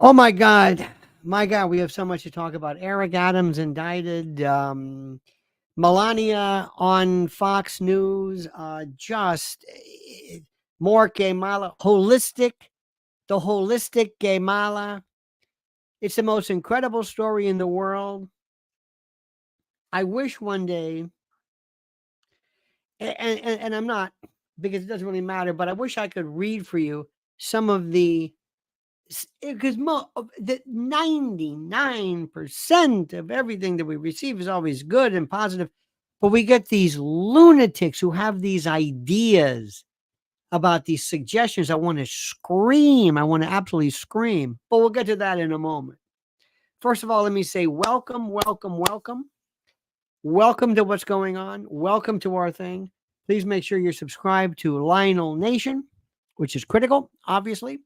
Oh my God. My God, we have so much to talk about. Eric Adams indicted, Melania on Fox News, more Kamala, the holistic Kamala. It's the most incredible story in the world. I wish one day, and I'm not, because it doesn't really matter, but I wish I could read for you some of because the 99% of everything that we receive is always good and positive, but we get these lunatics who have these ideas about these suggestions. I want to scream. I want to absolutely scream, but we'll get to that in a moment. First of all, let me say welcome, welcome, welcome. Welcome to what's going on. Welcome to our thing. Please make sure you're subscribed to Lionel Nation, which is critical, obviously.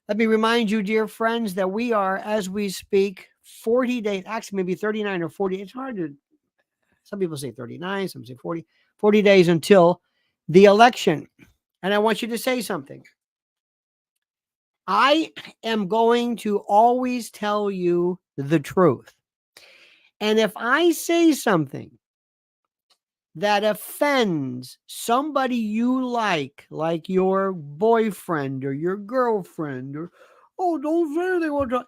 Let me remind you, dear friends, that we are, as we speak, 40 days, actually maybe 39 or 40. It's hard to, some people say 39, some say 40 days until the election. And I want you to say something. I am going to always tell you the truth. And if I say something that offends somebody you like your boyfriend or your girlfriend, or, oh, don't say anything.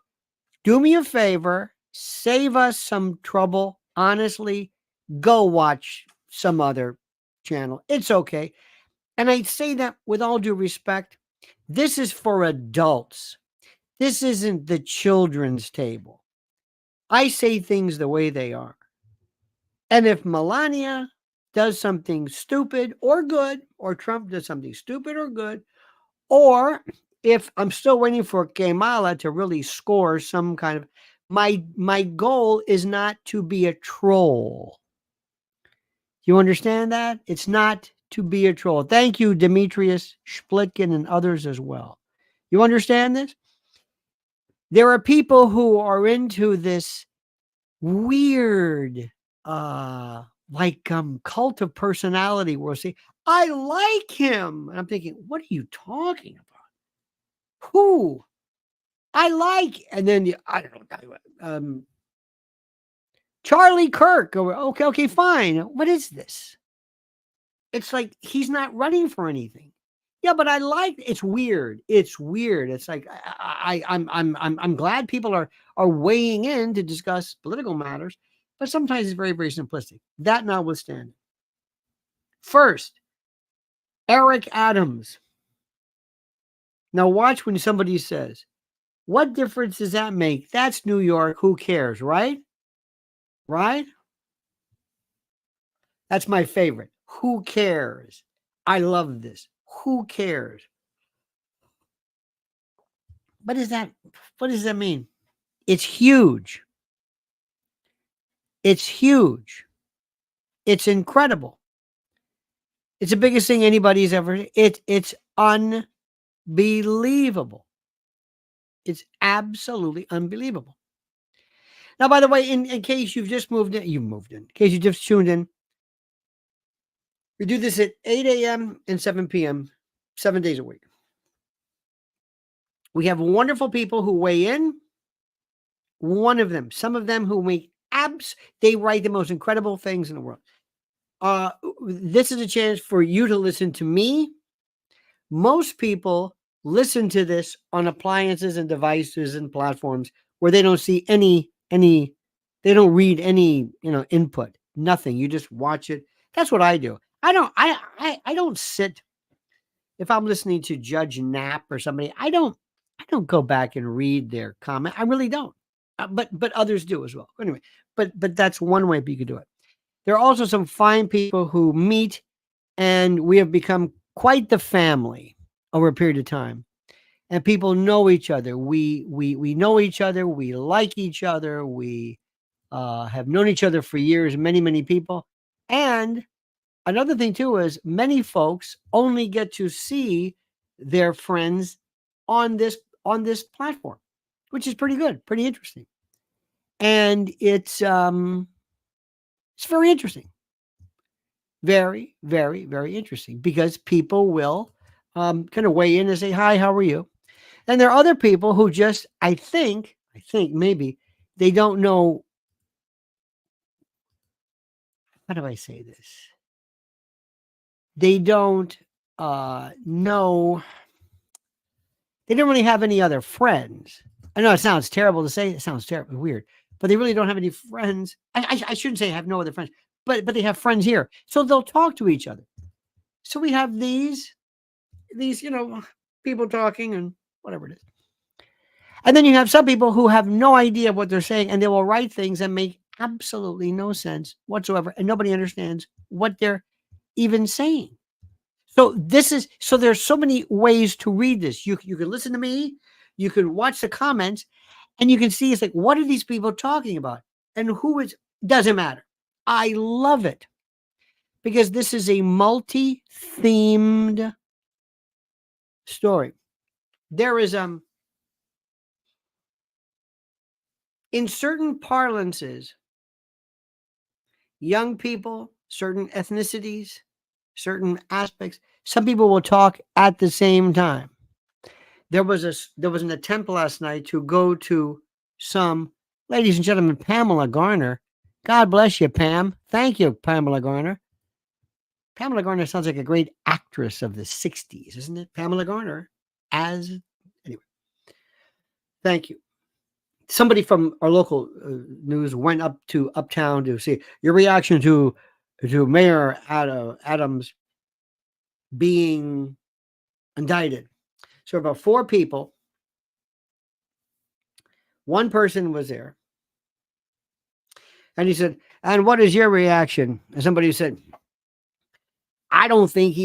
Do me a favor, save us some trouble. Honestly, go watch some other channel. It's okay. And I say that with all due respect. This is for adults. This isn't the children's table. I say things the way they are. And if Melania does something stupid or good, or Trump does something stupid or good, or if I'm still waiting for Kamala to really score some kind of, my goal is not to be a troll. You understand that? It's not to be a troll. Thank you, Demetrius Splitkin and others as well. You understand this? There are people who are into this weird, cult of personality where say, I like him. And I'm thinking, what are you talking about? Who? I like, and then I don't know, Charlie Kirk. Okay, fine. What is this? It's like he's not running for anything. Yeah, but I like. It's weird. It's weird. It's like I'm glad people are weighing in to discuss political matters, but sometimes it's very, very simplistic. That notwithstanding, first, Eric Adams. Now watch when somebody says, "What difference does that make?" That's New York. Who cares, right? Right? That's my favorite. Who cares? I love this. Who cares? What does that mean? It's huge. It's huge. It's incredible. It's the biggest thing anybody's ever. It's unbelievable. It's absolutely unbelievable. Now, by the way, in case you've just moved in, in case you just tuned in, we do this at 8 a.m. and 7 p.m., 7 days a week. We have wonderful people who weigh in. One of them, some of them who make they write the most incredible things in the world. This is a chance for you to listen to me. Most people listen to this on appliances and devices and platforms where they don't see any, they don't read any, input, nothing. You just watch it. That's what I do. I don't sit, if I'm listening to Judge Knapp or somebody, I don't go back and read their comment. I really don't. But others do as well. Anyway, but that's one way you could do it. There are also some fine people who meet, and we have become quite the family over a period of time. And people know each other. We know each other. We like each other. We have known each other for years. Many, many people. And another thing too is many folks only get to see their friends on this platform, which is pretty good, pretty interesting. And it's very interesting. Very, very, very interesting, because people will kind of weigh in and say, hi, how are you? And there are other people who just, I think maybe they don't know. How do I say this? They don't know. They don't really have any other friends. I know it sounds terrible to say. It sounds terribly weird, but they really don't have any friends. I shouldn't say have no other friends, but they have friends here, so they'll talk to each other. So we have these people talking and whatever it is. And then you have some people who have no idea what they're saying, and they will write things that make absolutely no sense whatsoever, and nobody understands what they're even saying. So there's so many ways to read this. You can listen to me, you can watch the comments, and you can see it's like, what are these people talking about? And doesn't matter. I love it because this is a multi-themed story. There is in certain parlances, young people, certain ethnicities, certain aspects, some people will talk at the same time. There was an attempt last night to go to some, ladies and gentlemen, Pamela Garner. God bless you, Pam. Thank you, Pamela Garner. Pamela Garner sounds like a great actress of the 60s, isn't it? Pamela Garner anyway. Thank you. Somebody from our local news went up to Uptown to see your reaction to Mayor Adams being indicted. So about 4 people, one person was there, and he said, "And what is your reaction?" And somebody said, "I don't think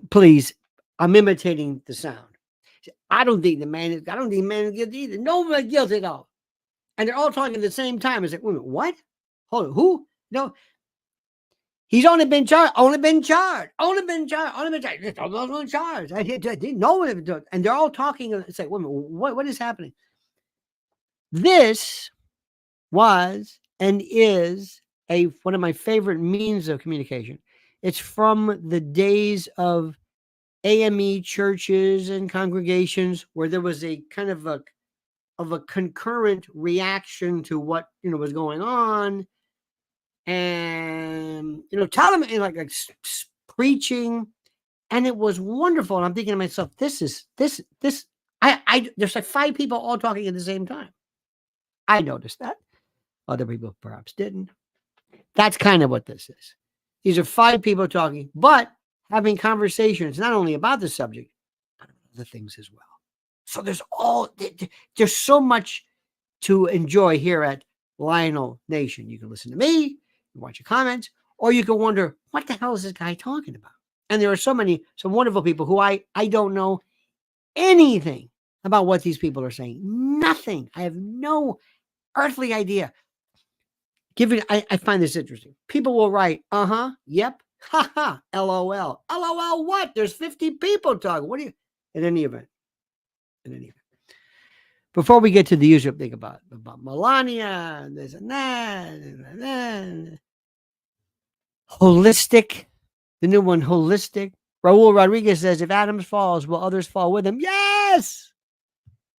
please, I'm imitating the sound. I don't think the man is guilty either. Nobody guilty at all." And they're all talking at the same time. It's like, wait a minute, what? Hold on, who? No, he's only been charged. I didn't know it. And they're all talking. It's like, wait a minute, what is happening? This was and is one of my favorite means of communication. It's from the days of AME churches and congregations where there was a kind of a concurrent reaction to what was going on, and telling like preaching, and it was wonderful. And I'm thinking to myself, this. I there's like 5 people all talking at the same time. I noticed that. Other people perhaps didn't. That's kind of what this is. These are 5 people talking, but having conversations not only about the subject, but other things as well. So there's so much to enjoy here at Lionel Nation. You can listen to me, you can watch your comments, or you can wonder, what the hell is this guy talking about? And there are some wonderful people who I don't know anything about what these people are saying. Nothing. I have no earthly idea. I find this interesting. People will write, yep, haha, LOL. LOL what? There's 50 people talking. What do you, in any event. Before we get to the usual thing about Melania, and this and that. Holistic, the new one, holistic. Raul Rodriguez says, if Adams falls, will others fall with him? Yes.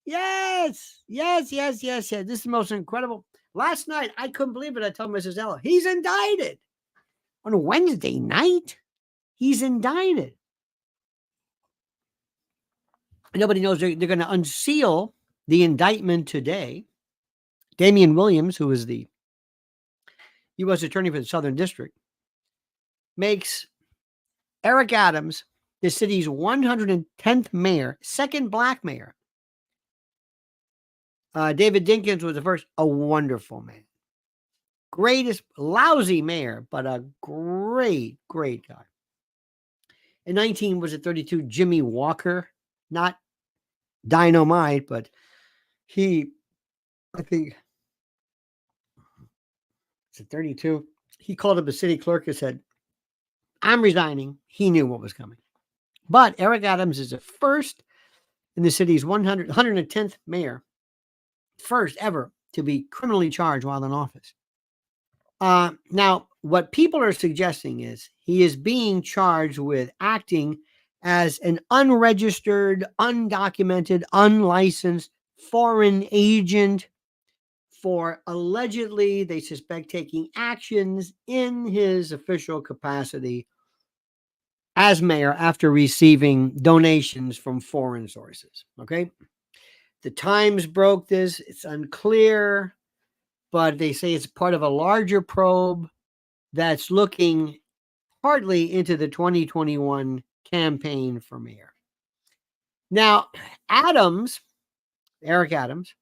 This is the most incredible. Last night, I couldn't believe it. I told Mrs. Ella, he's indicted. On a Wednesday night, he's indicted. Nobody knows they're going to unseal the indictment today. Damian Williams, who is the U.S. Attorney for the Southern District, makes Eric Adams the city's 110th mayor, second black mayor. David Dinkins was the first. A wonderful man. Greatest, lousy mayor, but a great guy. In 32, Jimmy Walker, not Dynamite, but I think, it's at 32. He called up a city clerk and said, I'm resigning. He knew what was coming. But Eric Adams is the first in the city's 110th mayor, first ever to be criminally charged while in office. Now, what people are suggesting is he is being charged with acting as an unregistered, undocumented, unlicensed foreign agent for allegedly, they suspect, taking actions in his official capacity as mayor after receiving donations from foreign sources. Okay. The Times broke this. It's unclear, but they say it's part of a larger probe that's looking partly into the 2021 campaign for mayor. Now, Eric Adams,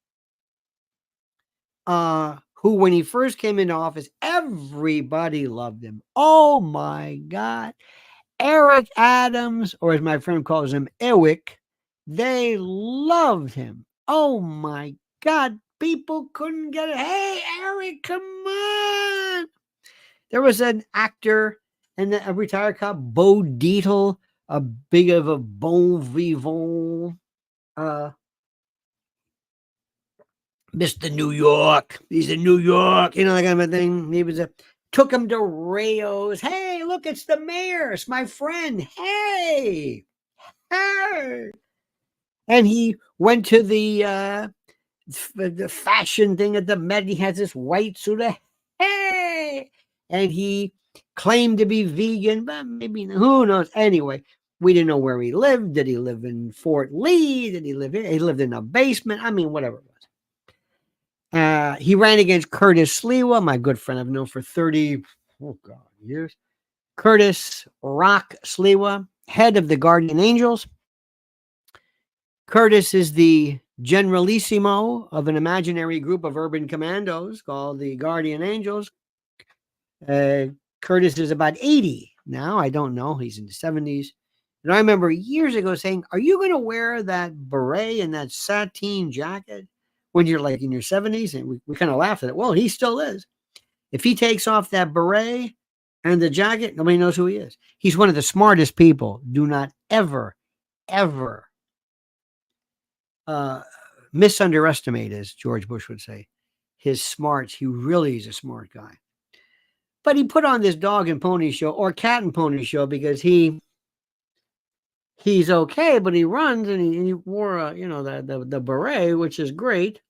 who when he first came into office, everybody loved him. Oh my God. Eric Adams, or as my friend calls him, Ewick, they loved him. Oh my God. People couldn't get it. Hey, Eric, come on. There was an actor and a retired cop, Bo Dietl, a big of a bon vivant, Mr. New York. He's in New York, you know, that kind of a thing. He was took him to Rayo's. Hey, look, it's the mayor. It's my friend. Hey. And he went to the fashion thing at the Met. He has this white suit. Hey. And he claimed to be vegan, but maybe, who knows? Anyway, we didn't know where he lived. Did he live in Fort Lee? Did he live here? He lived in a basement. I mean, whatever it was. He ran against Curtis Sliwa, my good friend I've known for 30 years. Curtis Rock Sliwa, head of the Guardian Angels. Curtis is the generalissimo of an imaginary group of urban commandos called the Guardian Angels. Curtis is about 80 now. I don't know. He's in the 70s. And I remember years ago saying, are you going to wear that beret and that sateen jacket when you're like in your 70s? And we kind of laughed at it. Well, he still is. If he takes off that beret and the jacket, nobody knows who he is. He's one of the smartest people. Do not ever misunderestimate, as George Bush would say, his smarts. He really is a smart guy. But he put on this dog and pony show or cat and pony show because he's okay, but he runs and he wore the beret, which is great.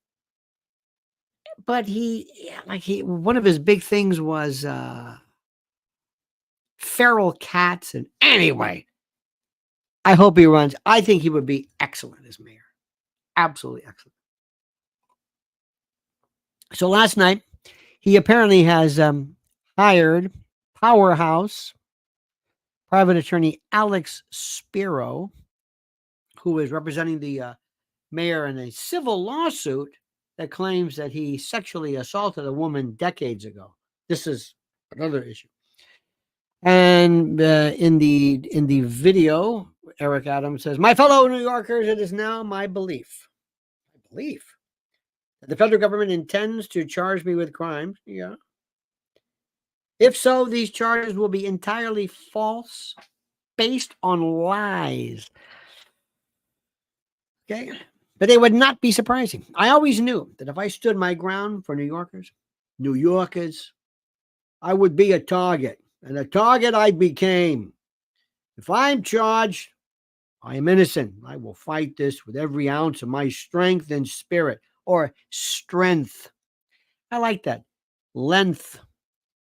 But one of his big things was feral cats. And anyway, I hope he runs. I think he would be excellent as mayor. Absolutely excellent. So last night, he apparently has hired powerhouse private attorney Alex Spiro, who is representing the mayor in a civil lawsuit that claims that he sexually assaulted a woman decades ago. This is another issue. And in the video, Eric Adams says, "My fellow New Yorkers, it is now my belief that the federal government intends to charge me with crimes. Yeah. If so, these charges will be entirely false, based on lies." Okay. But they would not be surprising. I always knew that if I stood my ground for New Yorkers, I would be a target. And a target I became. If I'm charged, I am innocent. I will fight this with every ounce of my strength and spirit. Or strength. I like that. Length.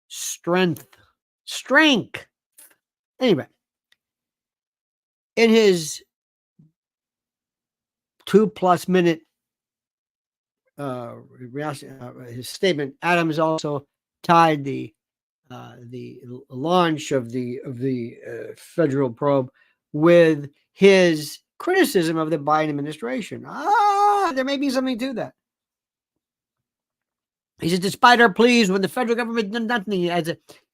Strength. Anyway. In his 2+ minute his statement, Adams also tied the launch of the federal probe with his criticism of the Biden administration. There may be something to that. He said, despite our pleas, when the federal government did nothing,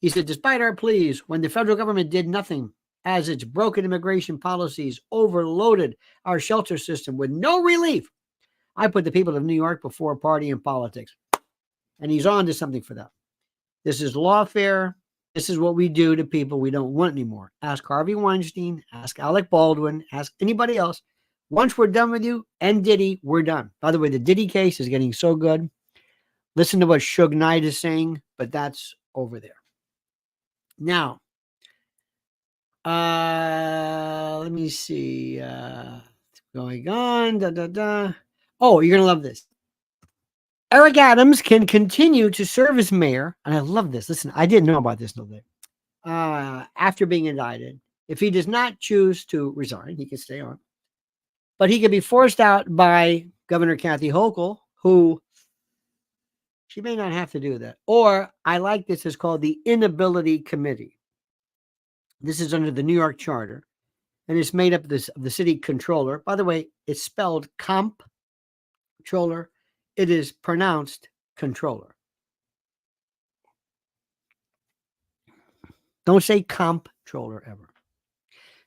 despite our pleas, when the federal government did nothing, as its broken immigration policies overloaded our shelter system with no relief, I put the people of New York before party and politics. And he's on to something for that. This is lawfare. This is what we do to people we don't want anymore. Ask Harvey Weinstein. Ask Alec Baldwin. Ask anybody else. Once we're done with you and Diddy, we're done. By the way, the Diddy case is getting so good. Listen to what Suge Knight is saying, but that's over there. Now, Let me see. Going on. Oh, you're gonna love this. Eric Adams can continue to serve as mayor, and I love this. Listen, I didn't know about this until today. After being indicted, if he does not choose to resign, he can stay on, but he can be forced out by Governor Kathy Hochul, who she may not have to do that. Or I like this. It's called the Inability Committee. This is under the New York Charter, and it's made up of the city controller. By the way, it's spelled comptroller. It is pronounced controller. Don't say comptroller ever.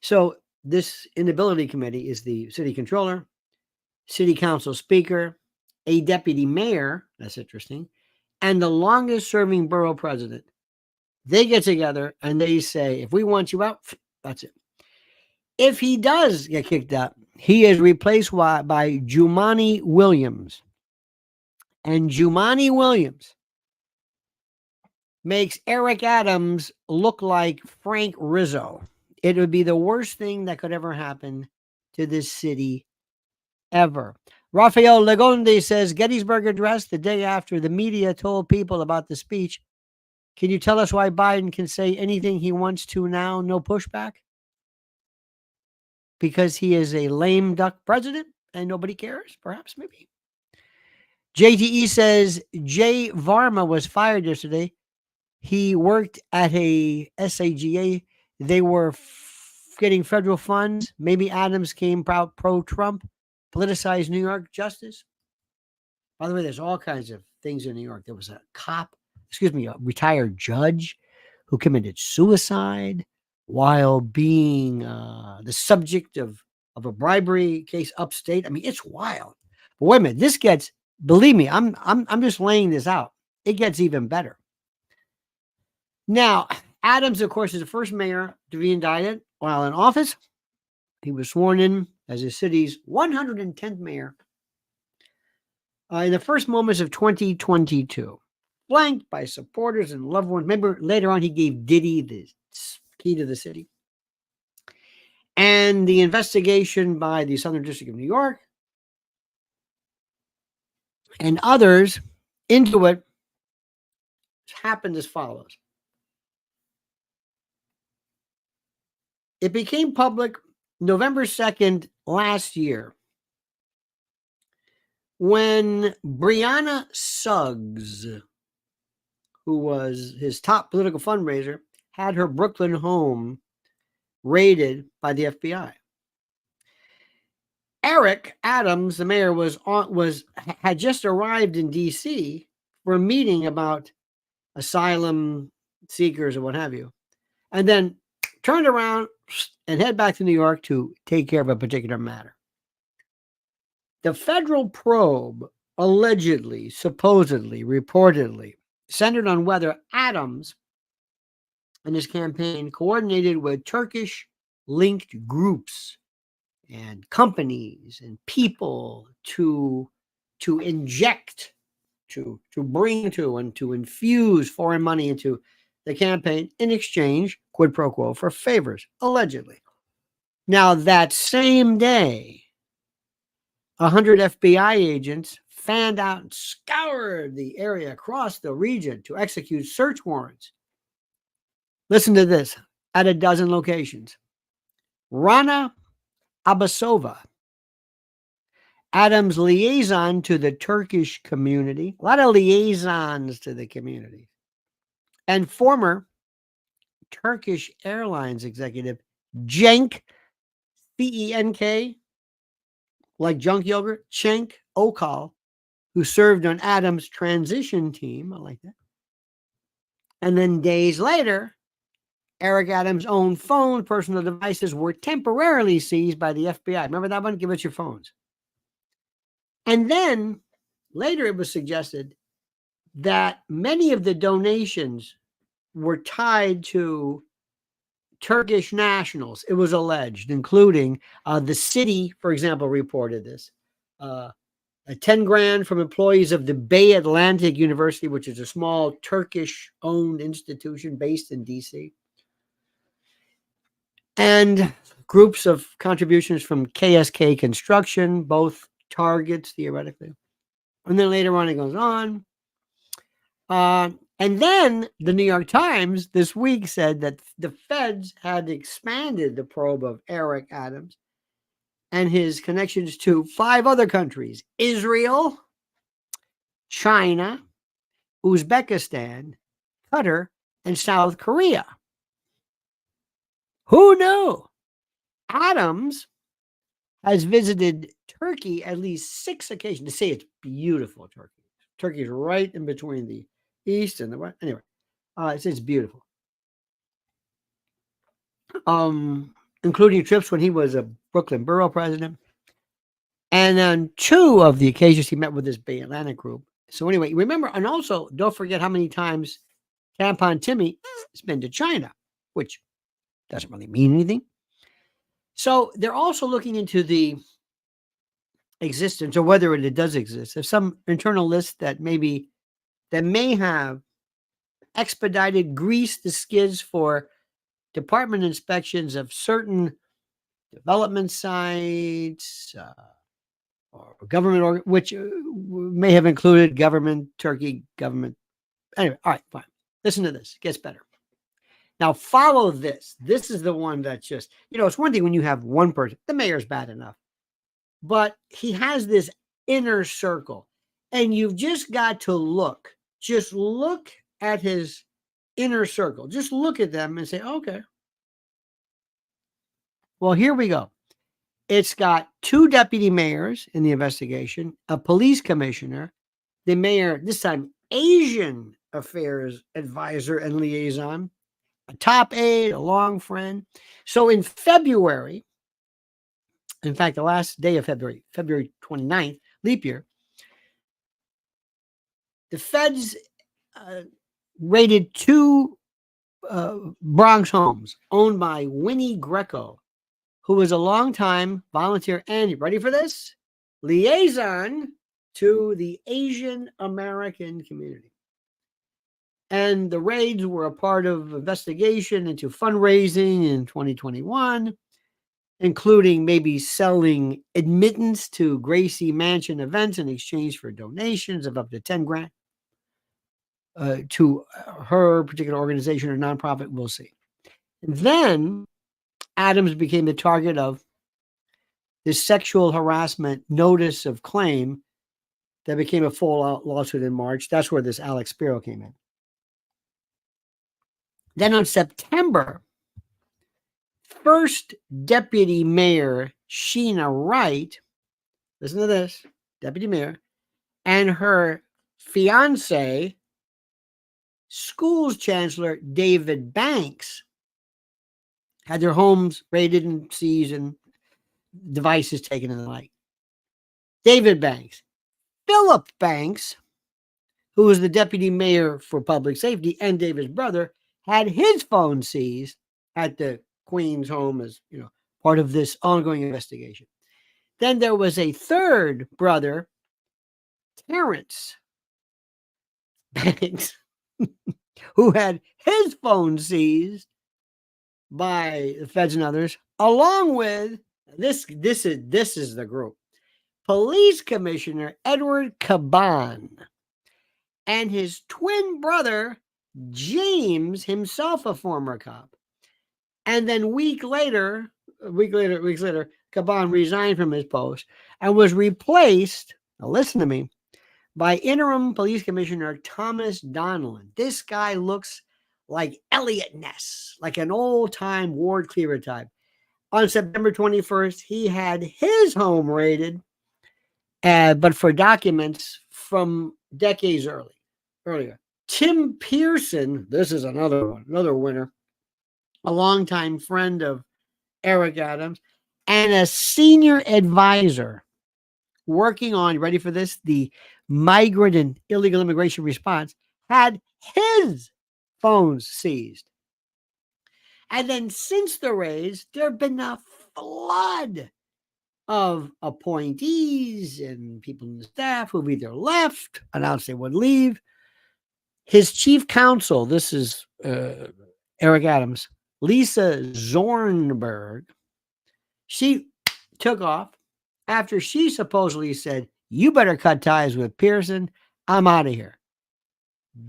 So this Inability Committee is the city controller, city council speaker, a deputy mayor. That's interesting. And the longest serving borough president. They get together and they say, if we want you out, that's it. If he does get kicked out, he is replaced by Jumaane Williams. And Jumaane Williams makes Eric Adams look like Frank Rizzo. It would be the worst thing that could ever happen to this city ever. Rafael Legonde says, Gettysburg Address the day after the media told people about the speech. Can you tell us why Biden can say anything he wants to now? No pushback? Because he is a lame duck president and nobody cares? Perhaps, maybe. JTE says, Jay Varma was fired yesterday. He worked at a SAGA. They were getting federal funds. Maybe Adams came pro-Trump, politicized New York justice. By the way, there's all kinds of things in New York. There was a a retired judge who committed suicide while being the subject of a bribery case upstate. I mean, it's wild. But wait a minute, believe me, I'm just laying this out. It gets even better. Now, Adams, of course, is the first mayor to be indicted while in office. He was sworn in as the city's 110th mayor in the first moments of 2022, flanked by supporters and loved ones. Remember, later on, he gave Diddy the key to the city. And the investigation by the Southern District of New York and others into it happened as follows. It became public November 2nd last year when Brianna Suggs, who was his top political fundraiser, had her Brooklyn home raided by the FBI. Eric Adams, the mayor, had just arrived in D.C. for a meeting about asylum seekers or what have you, and then turned around and head back to New York to take care of a particular matter. The federal probe allegedly, supposedly, reportedly centered on whether Adams and his campaign coordinated with Turkish-linked groups and companies and people to inject, to bring to and to infuse foreign money into the campaign in exchange, quid pro quo, for favors, allegedly. Now, that same day, 100 FBI agents fanned out and scoured the area across the region to execute search warrants. Listen to this, at a dozen locations. Rana Abbasova, Adams' liaison to the Turkish community, a lot of liaisons to the community, and former Turkish Airlines executive Cenk, C-E-N-K, like junk yogurt, Cenk Okal, who served on Adams' transition team. I like that. And then days later, Eric Adams' own phone, personal devices were temporarily seized by the FBI. Remember that one? Give us your phones. And then later it was suggested that many of the donations were tied to Turkish nationals, it was alleged, including the city, for example, reported this. A 10 grand from employees of the Bay Atlantic University, which is a small Turkish-owned institution based in D.C. And groups of contributions from KSK Construction, both targets theoretically. And then later on, it goes on. And then the New York Times this week said that the feds had expanded the probe of Eric Adams and his connections to 5 other countries: Israel, China, Uzbekistan, Qatar, and South Korea. Who knew? Adams has visited Turkey at least 6 occasions. To say it's beautiful, Turkey. Turkey is right in between the east and the west. Anyway, it's beautiful. Including trips when he was a Brooklyn borough president. And on 2 of the occasions he met with this Bay Atlantic group. So anyway, remember, and also don't forget how many times Tampon Timmy has been to China, which doesn't really mean anything. So they're also looking into the existence, or whether it does exist, of some internal list that may have expedited, greased the skids for department inspections of certain development sites, or government, which may have included government, Turkey government. Anyway, all right, fine. Listen to this. It gets better. Now follow this. This is the one that just, it's one thing when you have one person. The mayor's bad enough, but he has this inner circle, and you've just got to look. Just look at his inner circle. Just look at them and say, okay. Well, here we go. It's got 2 deputy mayors in the investigation, a police commissioner, the mayor, this time Asian affairs advisor and liaison, a top aide, a long friend. So in February, in fact, the last day of February 29th, leap year, the feds raided 2 Bronx homes owned by Winnie Greco, who was a longtime volunteer and, you ready for this? Liaison to the Asian American community. And the raids were a part of investigation into fundraising in 2021, including maybe selling admittance to Gracie Mansion events in exchange for donations of up to 10 grand to her particular organization or nonprofit. We'll see. And then Adams became the target of this sexual harassment notice of claim that became a full lawsuit in March. That's where this Alex Spiro came in. Then on September, first deputy mayor Sheena Wright, listen to this, deputy mayor, and her fiance, schools chancellor David Banks, had their homes raided and seized and devices taken and the like. David Banks. Philip Banks, who was the deputy mayor for public safety and David's brother, had his phone seized at the Queen's home as, part of this ongoing investigation. Then there was a third brother, Terrence Banks, who had his phone seized by the feds and others, along with this is the group. Police Commissioner Edward Caban and his twin brother, James, himself a former cop. And then weeks later, Caban resigned from his post and was replaced, now listen to me, by interim police commissioner Thomas Donlan. This guy looks like Elliot Ness, like an old-time Ward Cleaver type. On September 21st, he had his home raided, but for documents from decades earlier. Tim Pearson, this is another winner, a longtime friend of Eric Adams, and a senior advisor working on, you ready for this, the migrant and illegal immigration response, had his phones seized. And then since the raids, there have been a flood of appointees and people in the staff who've either left, announced they would leave. His chief counsel, this is Eric Adams, Lisa Zornberg, she took off after she supposedly said, "You better cut ties with Pearson. I'm out of here."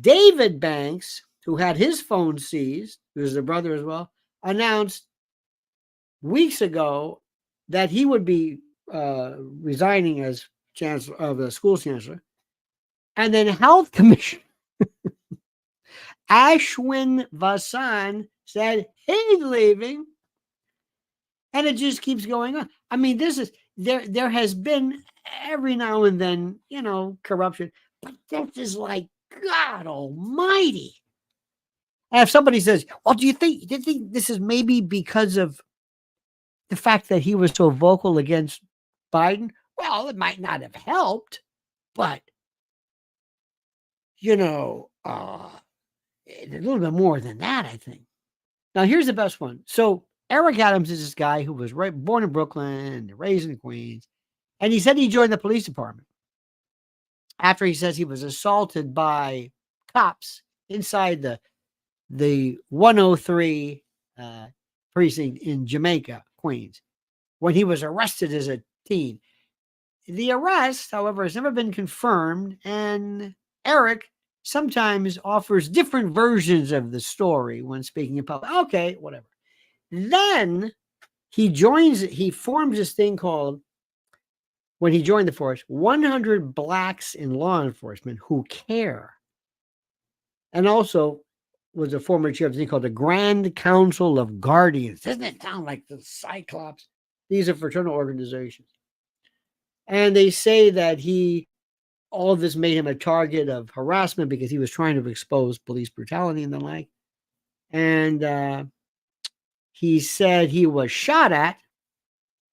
David Banks, who had his phone seized, who was the brother as well, announced weeks ago that he would be resigning as chancellor of the school chancellor. And then health commissioner Ashwin Vasan said he's leaving. And it just keeps going on. I mean, this is there has been every now and then, corruption, but this is like God almighty. And if somebody says, "Well, do you think this is maybe because of the fact that he was so vocal against Biden?" Well, it might not have helped, but a little bit more than that, I think. Now, here's the best one. So Eric Adams is this guy who was born in Brooklyn, raised in Queens, and he said he joined the police department after he says he was assaulted by cops inside the 103 precinct in Jamaica, Queens, when he was arrested as a teen. The arrest, however, has never been confirmed, and Eric sometimes offers different versions of the story when speaking in public. Okay, whatever. Then he forms this thing called, when he joined the force, 100 Blacks in Law Enforcement Who Care. And also was a former chair of the thing called the Grand Council of Guardians. Doesn't it sound like the Cyclops? These are fraternal organizations. And they say that all of this made him a target of harassment because he was trying to expose police brutality and the like. And he said he was shot at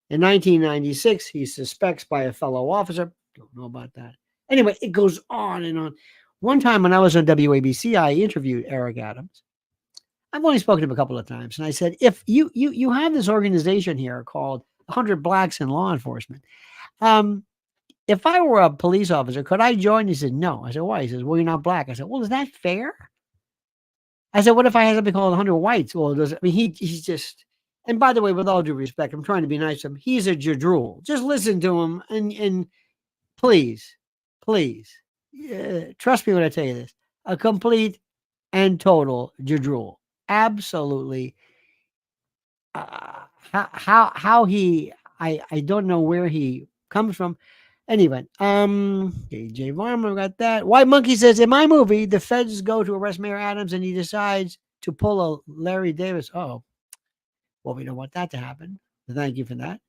in 1996. He suspects by a fellow officer. Don't know about that. Anyway, it goes on and on. One time when I was on WABC, I interviewed Eric Adams. I've only spoken to him a couple of times. And I said, if you have this organization here called 100 Blacks in Law Enforcement, if I were a police officer, could I join? He said, no. I said, why? He says, well, you're not black. I said, well, is that fair? I said, what if I had something called 100 whites? Well, he's just, and by the way, with all due respect, I'm trying to be nice to him. He's a jadrul. Just listen to him and please, trust me when I tell you this, a complete and total jadrul. Absolutely. How he, I don't know where he comes from. Anyway, AJ Varma got that. White Monkey says, in my movie, the feds go to arrest Mayor Adams and he decides to pull a Larry Davis. Oh, well, we don't want that to happen. Thank you for that.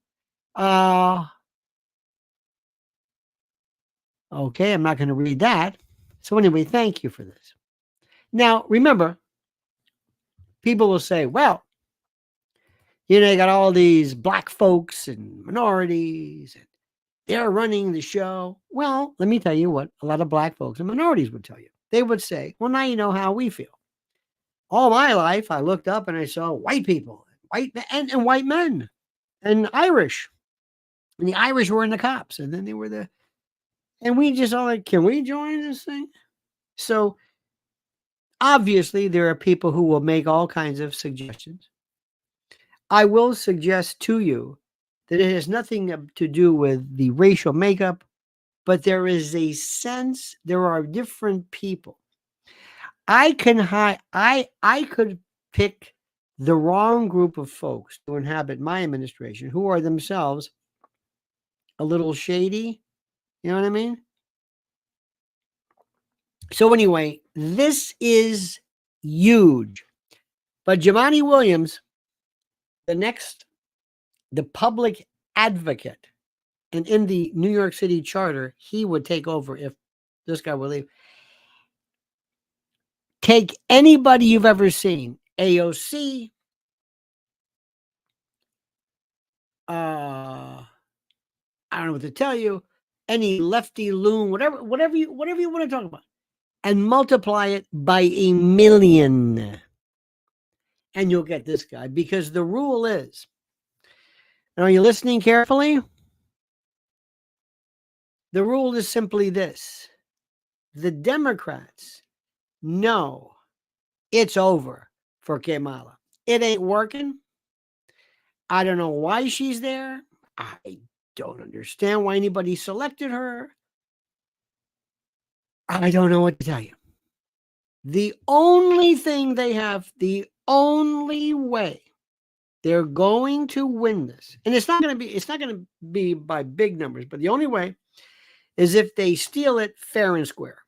Okay, I'm not going to read that. So anyway, thank you for this. Now, remember, people will say, well, you got all these black folks and minorities and they're running the show. Well, let me tell you what a lot of black folks and minorities would tell you. They would say, well, now you know how we feel. All my life, I looked up and I saw white people, and white men, and Irish. And the Irish were in the cops, and then they were and we just all like, can we join this thing? So obviously, there are people who will make all kinds of suggestions. I will suggest to you that it has nothing to do with the racial makeup, but there is a sense there are different people. I could pick the wrong group of folks to inhabit my administration who are themselves a little shady. You know what I mean? So anyway, this is huge. But Jumaane Williams, the public advocate, and in the New York City charter, he would take over if this guy would leave. Take anybody you've ever seen, AOC, I don't know what to tell you, any lefty loon, whatever you want to talk about, and multiply it by 1 million. And you'll get this guy, because the rule is, and are you listening carefully? The rule is simply this. The Democrats know it's over for Kamala. It ain't working. I don't know why she's there. I don't understand why anybody selected her. I don't know what to tell you. The only thing they have, the only way they're going to win this, and it's not going to be by big numbers, but the only way is if they steal it fair and square.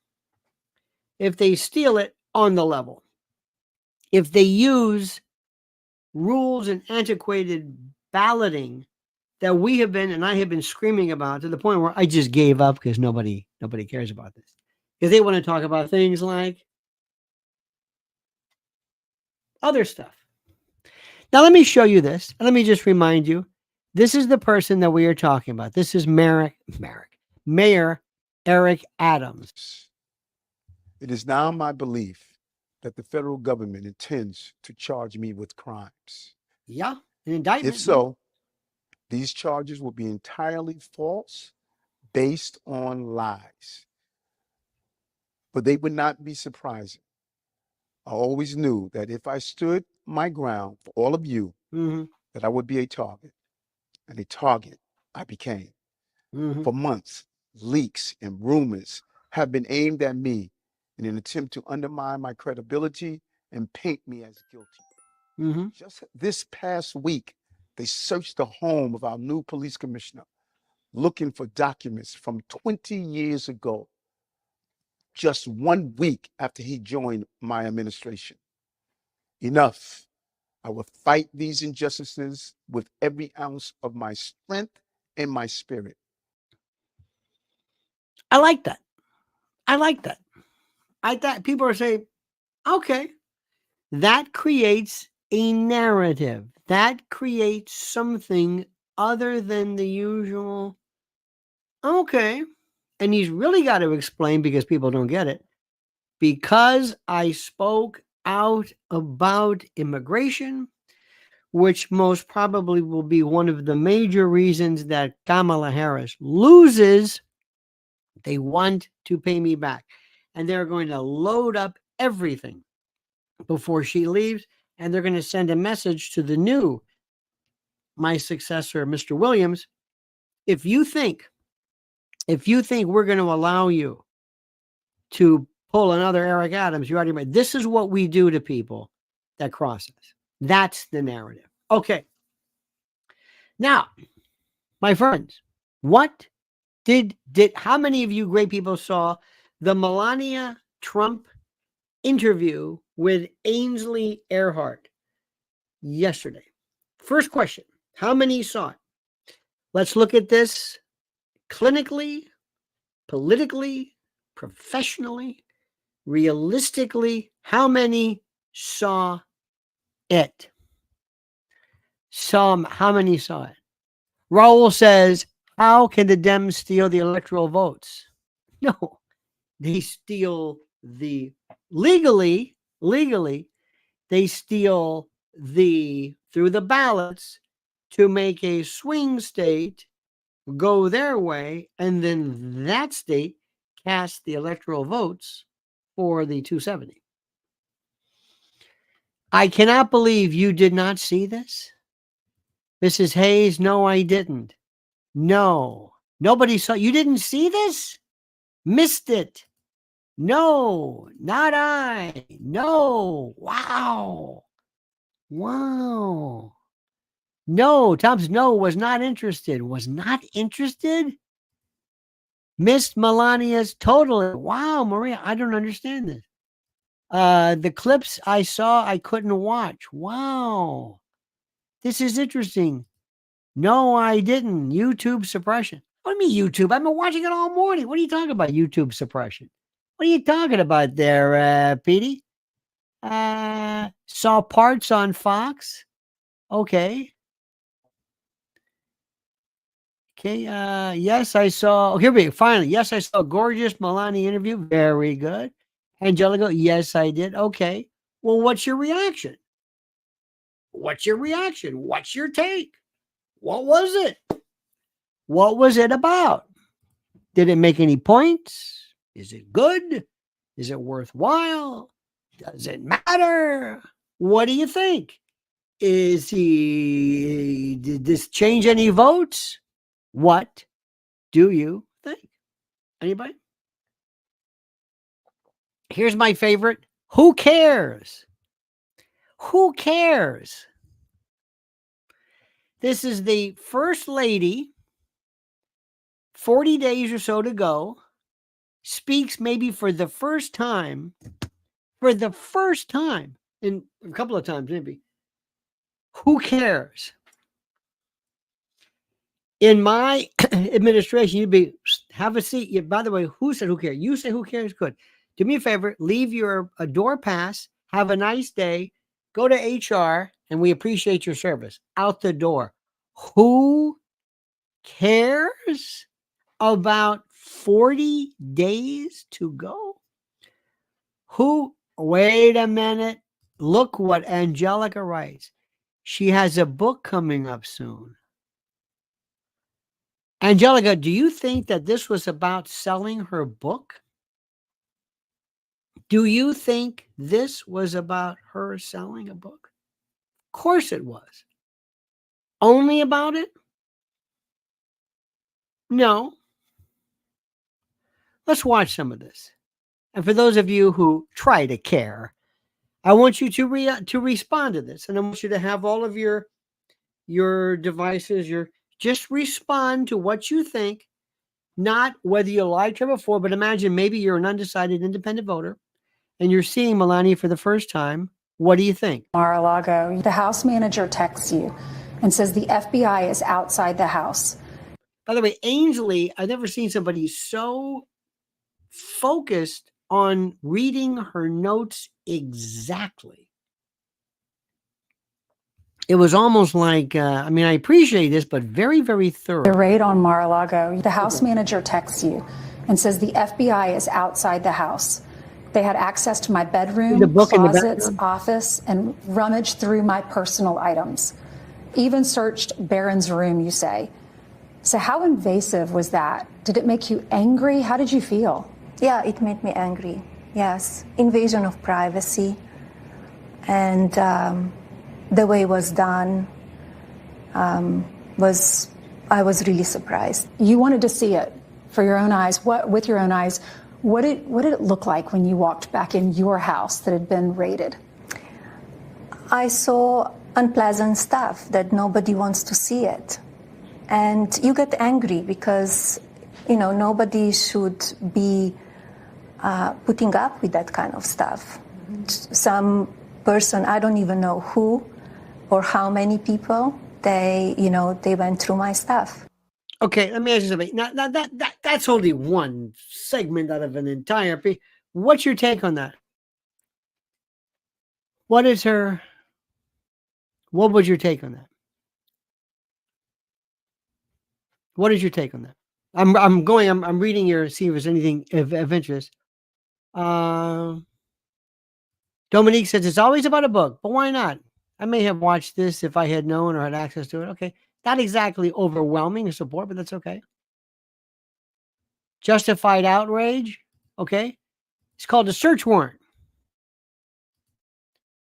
If they steal it on the level. If they use rules and antiquated balloting that we have been, and I have been screaming about to the point where I just gave up because nobody cares about this. Because they want to talk about things like other stuff. Now, let me show you this. And let me just remind you, this is the person that we are talking about. This is Mayor Eric Adams. It is now my belief that the federal government intends to charge me with crimes. Yeah, an indictment. If so, these charges will be entirely false, based on lies. But they would not be surprising. I always knew that if I stood my ground for all of you, that I would be a target. And a target I became. For months, leaks and rumors have been aimed at me in an attempt to undermine my credibility and paint me as guilty. Just this past week, they searched the home of our new police commissioner, looking for documents from 20 years ago, just 1 week after he joined my administration. Enough. I will fight these injustices with every ounce of my strength and my spirit. I like that. I thought people are saying, okay, that creates a narrative. That creates something other than the usual. Okay. And he's really got to explain because people don't get it. Because I spoke out about immigration, which most probably will be one of the major reasons that Kamala Harris loses, they want to pay me back. And they're going to load up everything before she leaves. And they're going to send a message to my successor, Mr. Williams. If you think we're going to allow you to pull another Eric Adams, you already made. This is what we do to people that cross us. That's the narrative. Okay. Now, my friends, what did how many of you great people saw the Melania Trump interview with Ainsley Earhart yesterday? First question, how many saw it? Let's look at this clinically, politically, professionally, realistically. How many saw it? How many saw it? Raul says, how can the Dems steal the electoral votes? No, they steal legally, they steal through the ballots to make a swing state go their way, and then that state cast the electoral votes for the 270. I cannot believe you did not see this. Mrs. Hayes, no, I didn't. No, nobody saw. You didn't see this? Missed it. No, not I. No. Wow. No, Thompson, no, was not interested. Was not interested? Missed Melania's totally. Wow, Maria, I don't understand this. The clips I saw, I couldn't watch. Wow. This is interesting. No, I didn't. YouTube suppression. What do you mean YouTube? I've been watching it all morning. What are you talking about, YouTube suppression? What are you talking about there, Petey? Saw parts on Fox. Okay. Yes, I saw. Here we go. Finally. Yes, I saw a gorgeous Melania interview. Very good. Angelica, yes, I did. Okay. Well, what's your reaction? What's your take? What was it? What was it about? Did it make any points? Is it good? Is it worthwhile? Does it matter? What do you think? did this change any votes? What do you think? Anybody? Here's my favorite. Who cares? Who cares? This is the first lady, 40 days or so to go, speaks maybe for the first time, in a couple of times maybe. Who cares? In my administration, you'd be, have a seat. By the way, who said who cares? You say who cares? Good. Do me a favor, leave your door pass, have a nice day, go to HR, and we appreciate your service. Out the door. Who cares about 40 days to go? Wait a minute. Look what Angelica writes. She has a book coming up soon. Angelica, do you think that this was about selling her book? Do you think this was about her selling a book? Of course it was. Only about it? No. Let's watch some of this. And for those of you who try to care, I want you to respond to this. And I want you to have all of your devices, just respond to what you think, not whether you liked her before, but imagine maybe you're an undecided independent voter and you're seeing Melania for the first time. What do you think? Mar-a-Lago, the house manager texts you and says the FBI is outside the house. By the way, Ainsley, I've never seen somebody so focused on reading her notes exactly. It was almost like, I appreciate this, but very, very thorough. The raid on Mar-a-Lago, the house manager texts you and says the FBI is outside the house. They had access to my bedroom, closets, office, and rummaged through my personal items. Even searched Barron's room, you say. So how invasive was that? Did it make you angry? How did you feel? Yeah, it made me angry. Yes, invasion of privacy. And the way it was done I was really surprised. You wanted to see it for your own eyes. With your own eyes, what did it look like when you walked back in your house that had been raided? I saw unpleasant stuff that nobody wants to see it. And you get angry because, nobody should be putting up with that kind of stuff. Some person, I don't even know who or how many people, they went through my stuff. Okay, let me ask you something. Now, that's only one segment out of an entire piece. What's your take on that? What was your take on that? What is your take on that? I'm reading your, see if there's anything of interest. Dominique says it's always about a book, but why not? I may have watched this if I had known or had access to it. Okay. Not exactly overwhelming support, but that's okay. Justified outrage. Okay. It's called a search warrant.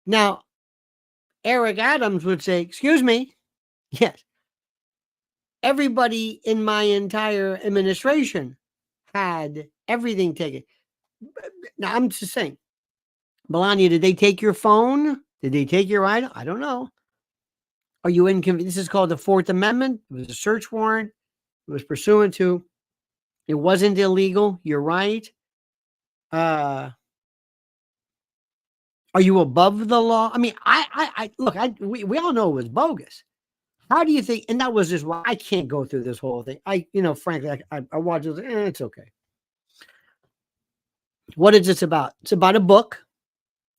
Now, Eric Adams would say, excuse me. Yes. Everybody in my entire administration had everything taken. Now, I'm just saying, Melania, did they take your phone? Did they take your item? I don't know. Are you inconvenienced? This is called the Fourth Amendment. It was a search warrant. It was pursuant to. It wasn't illegal. You're right. Are you above the law? I mean, we all know it was bogus. How do you think? And that was just why I can't go through this whole thing. Frankly, I watch it. It's okay. What is this about? It's about a book.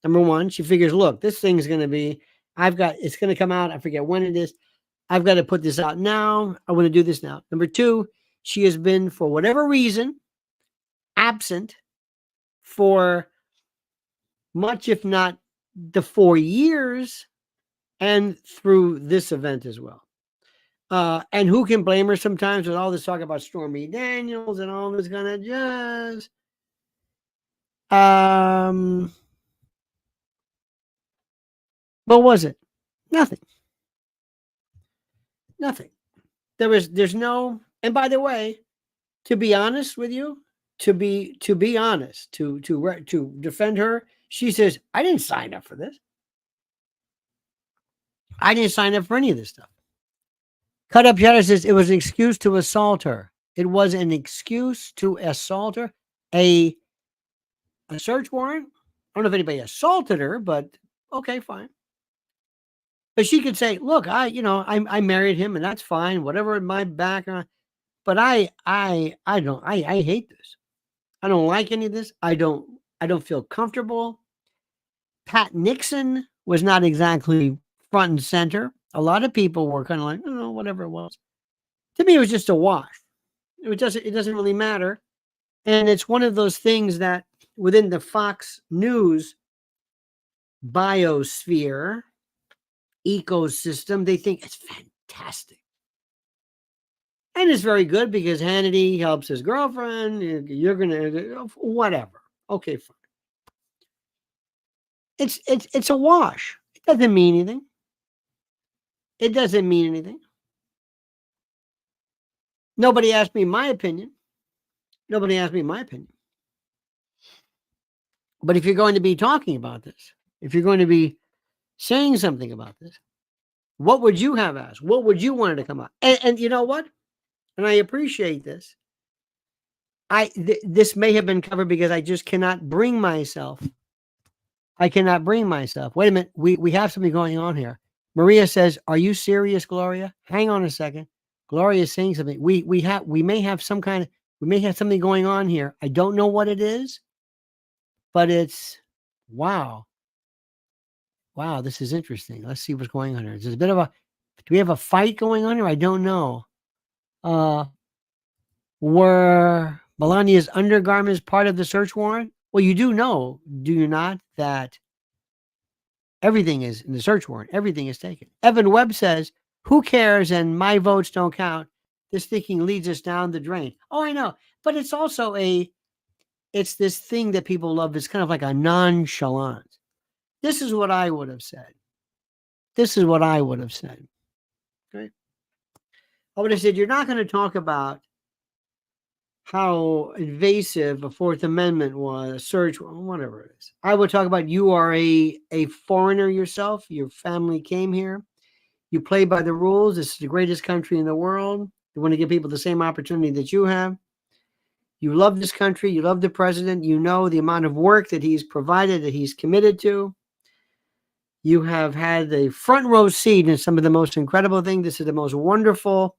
Number one, she figures, look, this thing's going to be, it's going to come out. I forget when it is. I've got to put this out now. I want to do this now. Number two, she has been, for whatever reason, absent for much, if not the 4 years, and through this event as well. And who can blame her sometimes with all this talk about Stormy Daniels and all this kind of jazz? What was it? Nothing. Nothing. There's no, and by the way, to be honest with you, to be honest, to defend her, she says, I didn't sign up for this. I didn't sign up for any of this stuff. Cut Up Cheddar says it was an excuse to assault her. It was an excuse to assault her. A search warrant. I don't know if anybody assaulted her, but okay, fine. But she could say, look, I married him and that's fine, whatever in my background. But I hate this. I don't like any of this. I don't feel comfortable. Pat Nixon was not exactly front and center. A lot of people were kind of like, oh, whatever it was. To me, it was just a wash. It doesn't really matter. And it's one of those things that within the Fox News biosphere ecosystem, they think it's fantastic. And it's very good because Hannity helps his girlfriend. You're going to, whatever. Okay, fine. It's a wash. It doesn't mean anything. It doesn't mean anything. Nobody asked me my opinion. Nobody asked me my opinion. But if you're going to be talking about this, if you're going to be saying something about this, what would you have asked? What would you want to come out? And you know what? And I appreciate this. This may have been covered because I just cannot bring myself. I cannot bring myself. Wait a minute. We have something going on here. Maria says, are you serious, Gloria? Hang on a second. Gloria is saying something. We may have something going on here. I don't know what it is, but it's wow. Wow, this is interesting. Let's see what's going on here. There's a bit of do we have a fight going on here? I don't know. Were Melania's undergarments part of the search warrant? Well, you do know, do you not, that everything is in the search warrant. Everything is taken. Evan Webb says, who cares and my votes don't count. This thinking leads us down the drain. Oh, I know. But it's also it's this thing that people love. It's kind of like a nonchalance. This is what I would have said. This is what I would have said. Okay. I would have said, you're not going to talk about how invasive a Fourth Amendment was, a search, whatever it is. I would talk about you are a foreigner yourself. Your family came here. You play by the rules. This is the greatest country in the world. You want to give people the same opportunity that you have. You love this country. You love the president. You know the amount of work that he's provided, that he's committed to. You have had the front row seat in some of the most incredible things. This is the most wonderful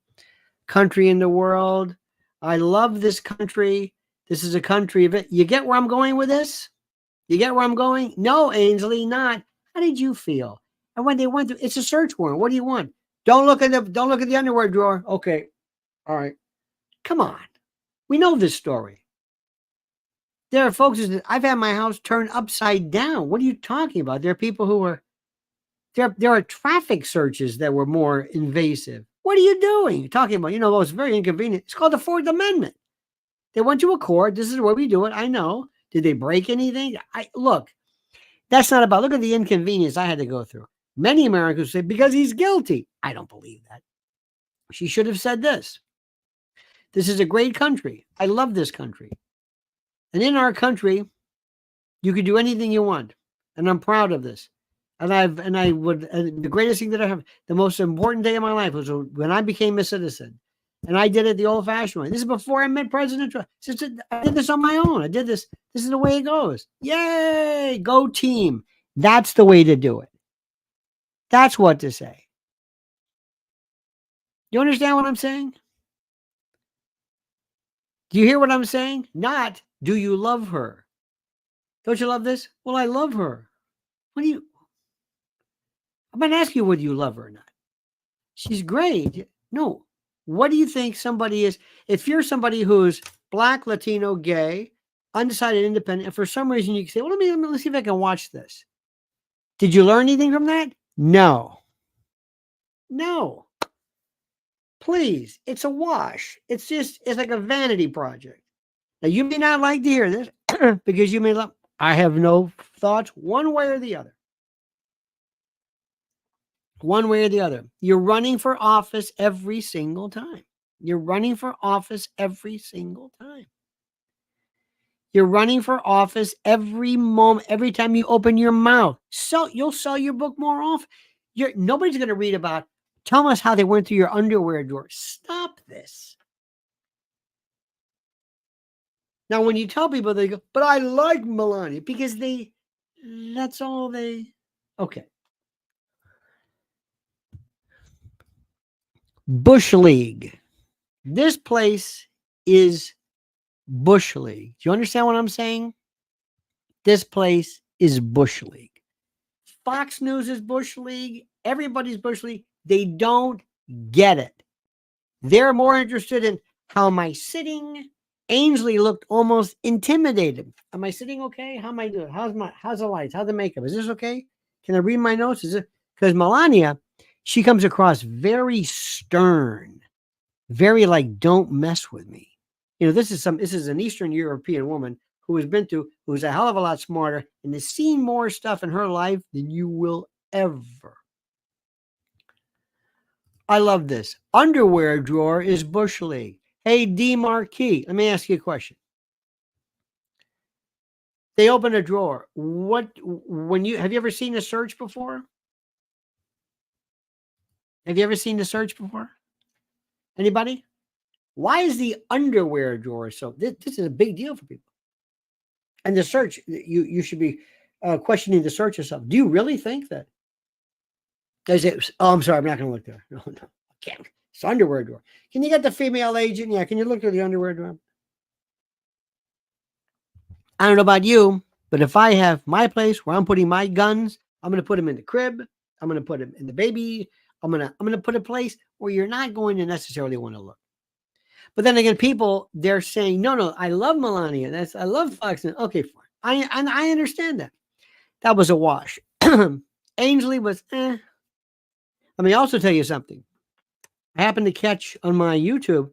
country in the world. I love this country. This is a country of it. You get where I'm going with this? You get where I'm going? No, Ainsley, not. How did you feel? And when they went through, it's a search warrant. What do you want? Don't look at the underwear drawer. Okay. All right. Come on. We know this story. There are folks that I've had my house turned upside down. What are you talking about? There are people who are there are traffic searches that were more invasive. What are you doing? You're talking about, it's very inconvenient. It's called the Fourth Amendment. They went to a court. This is where we do it. I know. Did they break anything? Look, that's not about, look at the inconvenience I had to go through. Many Americans say, because he's guilty. I don't believe that. She should have said this. This is a great country. I love this country. And in our country, you can do anything you want. And I'm proud of this. And the greatest thing that I have, the most important day of my life was when I became a citizen. And I did it the old fashioned way. This is before I met President Trump. I did this on my own. I did this. This is the way it goes. Yay. Go team. That's the way to do it. That's what to say. You understand what I'm saying? Do you hear what I'm saying? Not, do you love her? Don't you love this? Well, I love her. I'm going to ask you whether you love her or not. She's great. No. What do you think somebody is? If you're somebody who's Black, Latino, gay, undecided, independent, and for some reason you can say, well, let's see if I can watch this. Did you learn anything from that? No. No. Please. It's a wash. It's like a vanity project. Now, you may not like to hear this because you may love. I have no thoughts one way or the other. one way or the other. You're running for office every single time. You're running for office every single time. You're running for office every moment, every time you open your mouth. So you'll sell your book more often. Nobody's going to read about, tell us how they went through your underwear drawer. Stop this. Now, when you tell people, they go, but I like Melania, because that's all they, okay. Bush League. This place is Bush League. Do you understand what I'm saying? This place is Bush League. Fox News is Bush League. Everybody's Bush League. They don't get it. They're more interested in, how am I sitting? Ainsley looked almost intimidated. Am I sitting okay? How am I doing? How's the lights? How's the makeup? Is this okay? Can I read my notes? Is it? Because Melania, she comes across very stern, very like, don't mess with me. You know, this is an Eastern European woman who's a hell of a lot smarter and has seen more stuff in her life than you will ever. I love this. Underwear drawer is Bush League. Hey, D Marquis, let me ask you a question. They open a drawer. Have you ever seen a search before? Have you ever seen the search before? Anybody? Why is the underwear drawer so? This is a big deal for people. And the search, you should be questioning the search yourself. Do you really think that? I'm sorry, I'm not going to look there. No, I can't. It's underwear drawer. Can you get the female agent? Yeah, can you look at the underwear drawer? I don't know about you, but if I have my place where I'm putting my guns, I'm going to put them in the crib. I'm going to put them in the baby. I'm going to put a place where you're not going to necessarily want to look. But then again, people, they're saying, no, I love Melania. I love Fox. Okay, fine. I understand that. That was a wash. Ainsley was, Let me also tell you something. I happened to catch on my YouTube,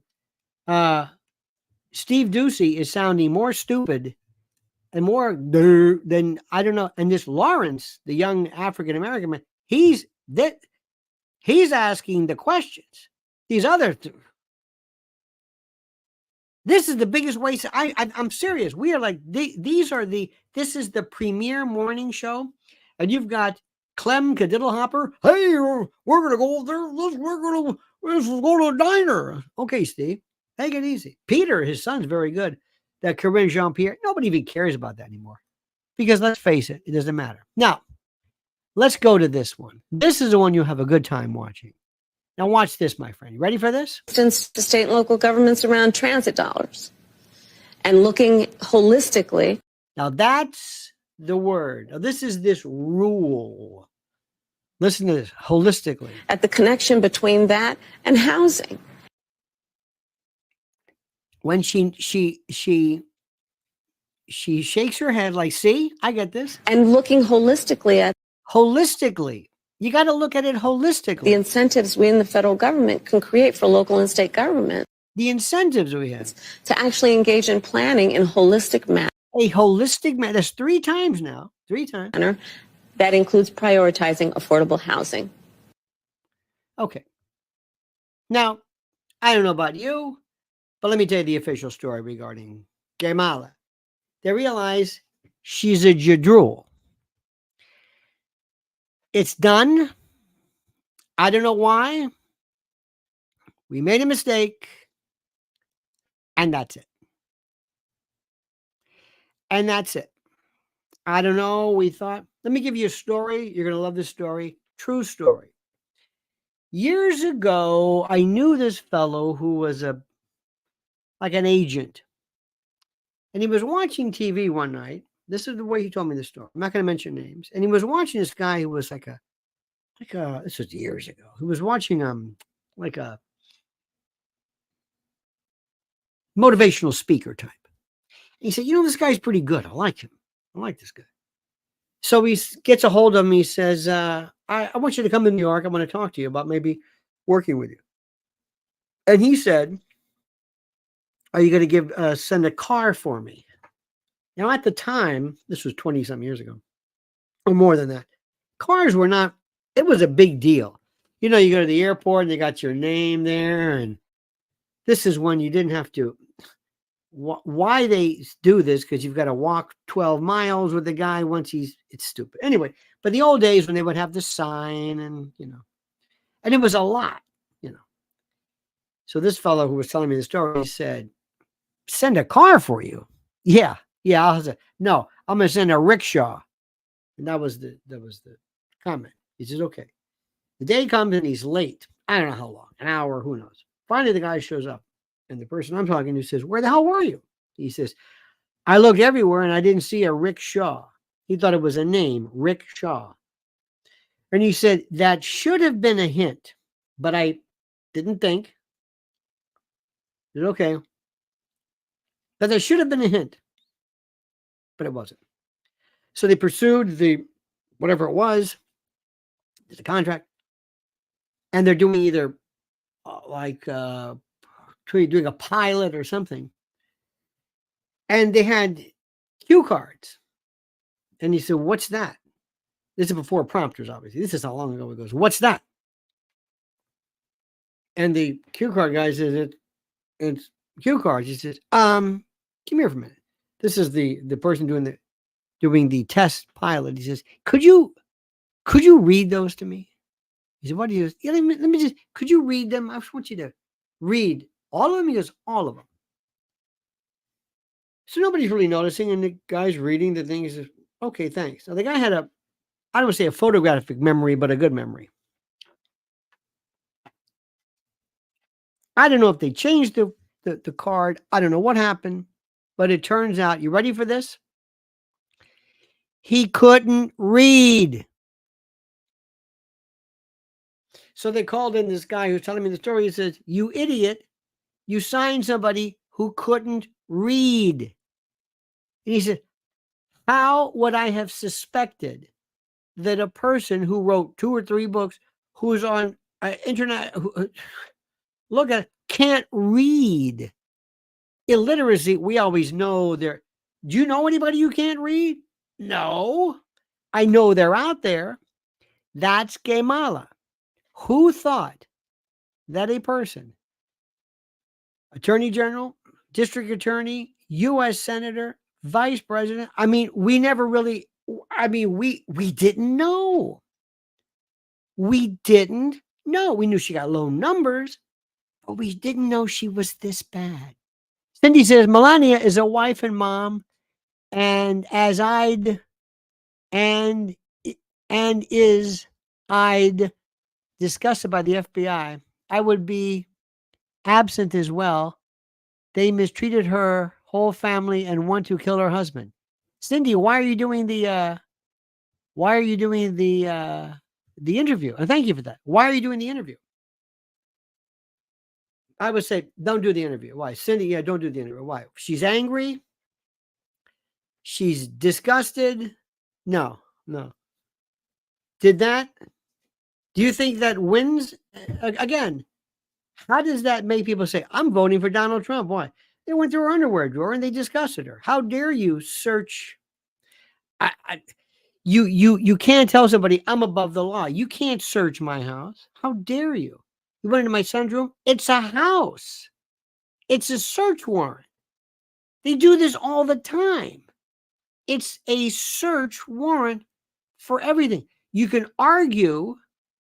Steve Ducey is sounding more stupid and more than, I don't know. And this Lawrence, the young African-American man, he's asking the questions. These other this is the biggest waste. I'm serious. We are like, this is the premier morning show. And you've got Clem Cadiddlehopper. Hey, we're going to go there. Let's go to a diner. Okay, Steve, take it easy. Peter, his son's very good. That Corinne Jean-Pierre, nobody even cares about that anymore. Because let's face it, it doesn't matter. Now, let's go to this one. This is the one you'll have a good time watching. Now watch this, my friend. You ready for this? To state and local governments around transit dollars and looking holistically. Now that's the word. Now this is this rule. Listen to this, holistically. At the connection between that and housing. When she shakes her head like, see, I get this. And looking holistically at. Holistically. You got to look at it holistically. The incentives we in the federal government can create for local and state government. The incentives we have. To actually engage in planning in holistic manner. A holistic manner. That's 3 times now. 3 times. That includes prioritizing affordable housing. Okay. Now, I don't know about you, but let me tell you the official story regarding Kamala. They realize she's a jadrul. It's done. I don't know why. We made a mistake. And that's it. And that's it. I don't know. We thought, let me give you a story. You're going to love this story. True story. Years ago, I knew this fellow who was like an agent. And he was watching TV one night. This is the way he told me the story. I'm not going to mention names. And he was watching this guy who was like a, this was years ago. He was watching like a motivational speaker type. And he said, this guy's pretty good. I like him. I like this guy. So he gets a hold of him. He says, I want you to come to New York. I want to talk to you about maybe working with you. And he said, are you going to send a car for me? Now, at the time, this was 20-some years ago, or more than that, cars were not it was a big deal. You know, you go to the airport and they got your name there, and this is when you didn't have to. Why they do this? Because you've got to walk 12 miles with the guy once it's stupid. Anyway, but the old days when they would have the sign and, and it was a lot, So this fellow who was telling me the story said, send a car for you. Yeah. I said, no, I'm going to send a rickshaw. And that was the comment. He says, okay. The day comes and he's late. I don't know how long, an hour, who knows. Finally, the guy shows up. And the person I'm talking to says, where the hell were you? He says, I looked everywhere and I didn't see a rickshaw. He thought it was a name, rickshaw. And he said, that should have been a hint, but I didn't think. He said, okay. But there should have been a hint, but it wasn't. So they pursued whatever it was, the contract, and they're doing either doing a pilot or something. And they had cue cards. And he said, what's that? This is before prompters, obviously. This is how long ago it goes. What's that? And the cue card guy says, it's cue cards. He says, come here for a minute. This is the person doing the test pilot. He says, could you read those to me? He said, what do you? Yeah, let me just. Could you read them? I just want you to read all of them. He goes, all of them. So nobody's really noticing, and the guy's reading the thing. He says, okay, thanks. Now the guy had I don't want to say a photographic memory, but a good memory. I don't know if they changed the card. I don't know what happened, but it turns out, you ready for this? He couldn't read. So they called in this guy who's telling me the story. He says, you idiot, you signed somebody who couldn't read. And he said, how would I have suspected that a person who wrote 2 or 3 books, who's on internet, look at it, can't read? Illiteracy, we always know there. Do you know anybody who can't read? No. I know they're out there. That's Kamala. Who thought that a person, attorney general, district attorney, U.S. senator, vice president, we never really, we didn't know. We didn't know. We knew she got low numbers, but we didn't know she was this bad. Cindy says, Melania is a wife and mom, and I'd disgusted by the FBI, I would be absent as well. They mistreated her whole family and want to kill her husband. Cindy, why are you doing the interview? And thank you for that. Why are you doing the interview? I would say, don't do the interview. Why? Cindy, yeah, don't do the interview. Why? She's angry. She's disgusted. No. Do you think that wins? Again, how does that make people say, I'm voting for Donald Trump? Why? They went through her underwear drawer and they disgusted her. How dare you search? You can't tell somebody I'm above the law. You can't search my house. How dare you? You went into my son's room. It's a house. It's a search warrant. They do this all the time. It's a search warrant for everything. You can argue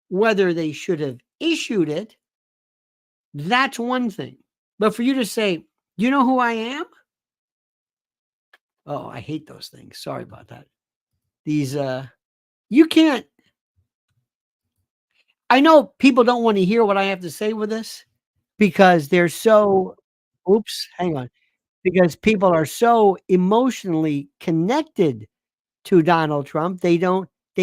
whether they should have issued it. That's one thing. But for you to say, you know who I am? Oh, I hate those things. Sorry about that. These, you can't. I know people don't want to hear what I have to say with this because they're so, because people are so emotionally connected to Donald Trump. They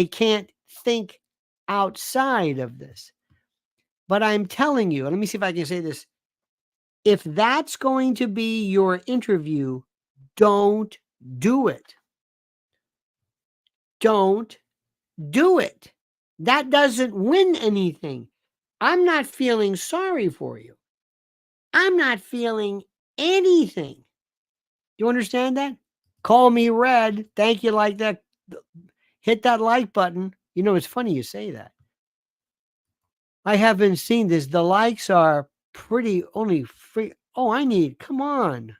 can't think outside of this. But I'm telling you, and let me see if I can say this. If that's going to be your interview, don't do it. Don't do it. That doesn't win anything. I'm not feeling sorry for you. I'm not feeling anything. Do you understand that? Call me red. Thank you like that. Hit that like button. You know, it's funny you say that. I haven't seen this. The likes are pretty only free. Oh, come on.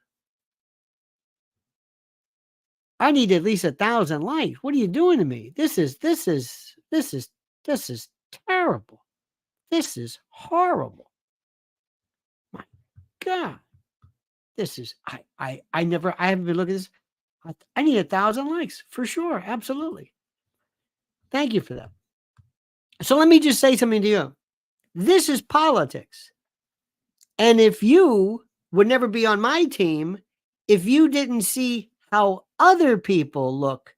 I need at least 1,000 likes. What are you doing to me? This is terrible. This is horrible. My God. This is, I haven't been looking at this. I need 1,000 likes for sure. Absolutely. Thank you for that. So let me just say something to you. This is politics. And if you would never be on my team, if you didn't see how other people look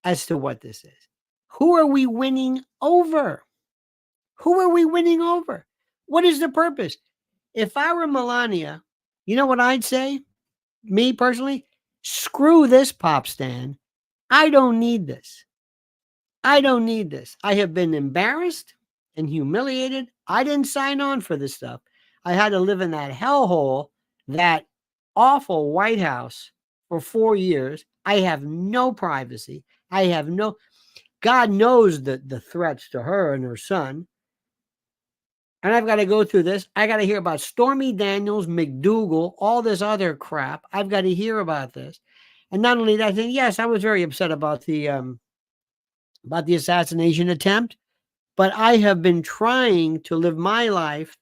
as to what this is, who are we winning over? Who are we winning over? What is the purpose? If I were Melania, you know what I'd say? Me personally, screw this pop stand. I don't need this. I don't need this. I have been embarrassed and humiliated. I didn't sign on for this stuff. I had to live in that hellhole, that awful White House for 4 years. I have no privacy. I have no, God knows the threats to her and her son. And I've got to go through this. I got to hear about Stormy Daniels, McDougal, all this other crap. I've got to hear about this. And not only that, yes, I was very upset about the assassination attempt, but I have been trying to live my life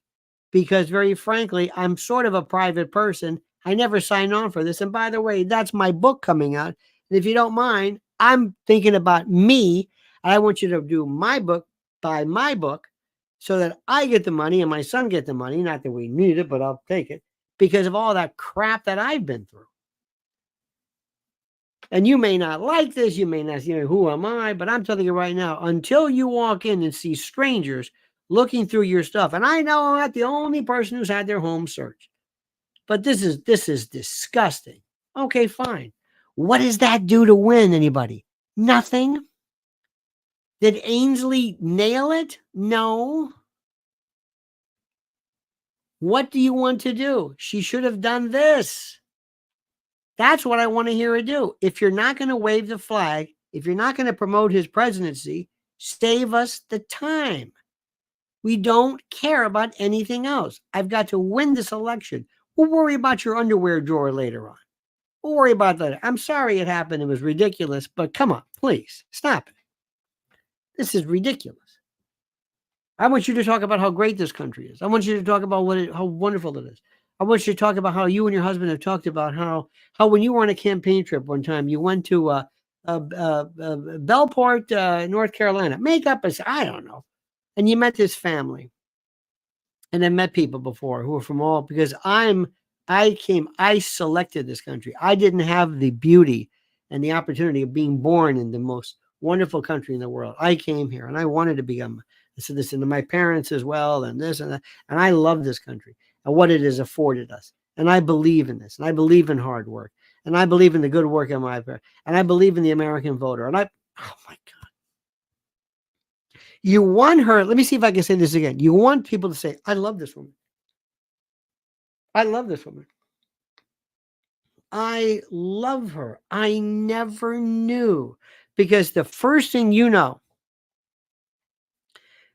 because, very frankly, I'm sort of a private person. I never signed on for this. And by the way, that's my book coming out. And if you don't mind, I'm thinking about me. And I want you to do my book, buy my book, so that I get the money and my son get the money. Not that we need it, but I'll take it because of all that crap that I've been through. And you may not like this. You may not, who am I? But I'm telling you right now, until you walk in and see strangers looking through your stuff, and I know I'm not the only person who's had their home searched, but this is disgusting. Okay, fine. What does that do to win anybody? Nothing. Did Ainsley nail it? No. What do you want to do? She should have done this. That's what I want to hear her do. If you're not going to wave the flag, if you're not going to promote his presidency, save us the time. We don't care about anything else. I've got to win this election. We'll worry about your underwear drawer later on. We'll worry about that. I'm sorry it happened. It was ridiculous, but come on, please stop it. This is ridiculous. I want you to talk about how great this country is. I want you to talk about how wonderful it is. I want you to talk about how you and your husband have talked about how when you were on a campaign trip one time, you went to Bellport, North Carolina. Make up I don't know. And you met this family. And I met people before who were from all, because I selected this country. I didn't have the beauty and the opportunity of being born in the most wonderful country in the world. I came here and I wanted to become this and to my parents as well, and this and that. And I love this country and what it has afforded us. And I believe in this. And I believe in hard work. And I believe in the good work of my parents. And I believe in the American voter. And oh my God. You want her, let me see if I can say this again. You want people to say, I love this woman. I love this woman. I love her. I never knew. Because the first thing you know,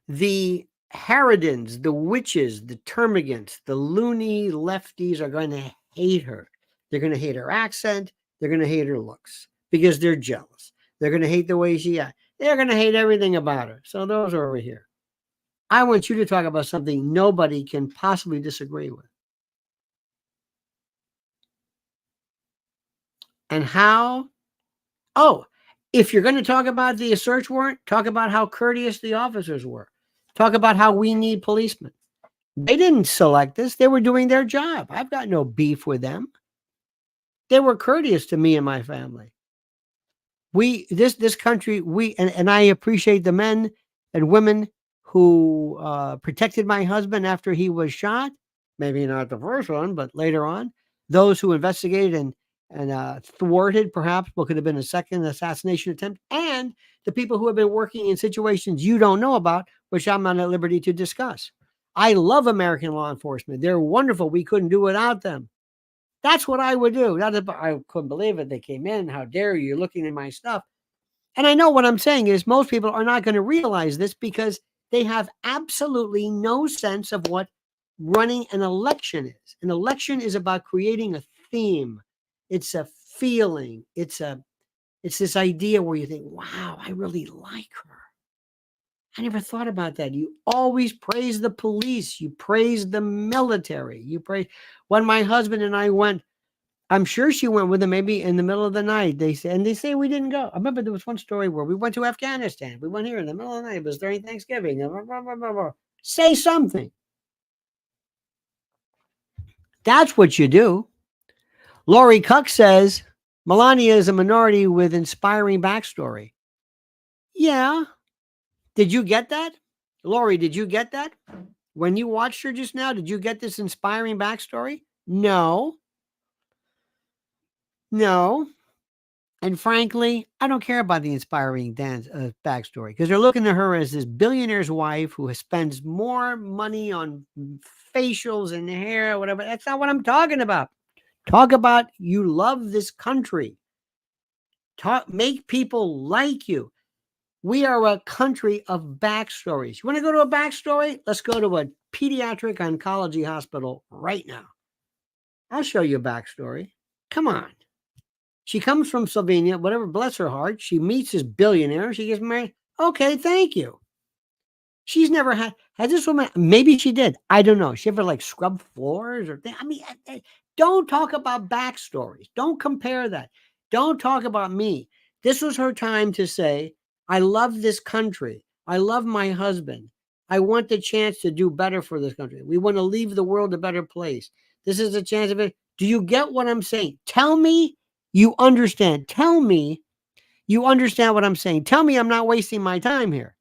the Harridans, the witches, the termagants, the loony lefties are going to hate her. They're going to hate her accent. They're going to hate her looks because they're jealous. They're going to hate the way she acts. They're going to hate everything about her. So those are over here. I want you to talk about something nobody can possibly disagree with. And how? Oh, if you're going to talk about the search warrant, talk about how courteous the officers were. Talk about how we need policemen. They didn't select this. They were doing their job. I've got no beef with them. They were courteous to me and my family. This country, and I appreciate the men and women who protected my husband after he was shot. Maybe not the first one, but later on. Those who investigated and thwarted perhaps what could have been a second assassination attempt, and the people who have been working in situations you don't know about, which I'm not at liberty to discuss. I love American law enforcement. They're wonderful. We couldn't do without them. That's what I would do. I couldn't believe it. They came in. How dare you? You're looking at my stuff. And I know what I'm saying is most people are not going to realize this because They have absolutely no sense of what running an election is. An election is about creating a theme. It's a feeling. It's this idea where you think, wow, I really like her. I never thought about that. You always praise the police. You praise the military. You praise. When my husband and I went, I'm sure she went with him maybe in the middle of the night. They say we didn't go. I remember there was one story where we went to Afghanistan. We went here in the middle of the night. It was during Thanksgiving. Blah, blah, blah, blah, blah. Say something. That's what you do. Lori Cuck says Melania is a minority with inspiring backstory. Yeah. Did you get that? Lori, did you get that? When you watched her just now, did you get this inspiring backstory? No. No. And frankly, I don't care about the inspiring backstory because they're looking at her as this billionaire's wife who spends more money on facials and hair, whatever. That's not what I'm talking about. Talk about you love this country. Make people like you. We are a country of backstories. You want to go to a backstory? Let's go to a pediatric oncology hospital right now. I'll show you a backstory. Come on. She comes from Slovenia, whatever, bless her heart. She meets this billionaire. She gets married. Okay, thank you. She's never has this woman, maybe she did. I don't know. She ever like scrub floors or I mean, don't talk about backstories. Don't compare that. Don't talk about me. This was her time to say, I love this country. I love my husband. I want the chance to do better for this country. We want to leave the world a better place. This is a chance of it. Do you get what I'm saying? Tell me you understand. Tell me you understand what I'm saying. Tell me I'm not wasting my time here.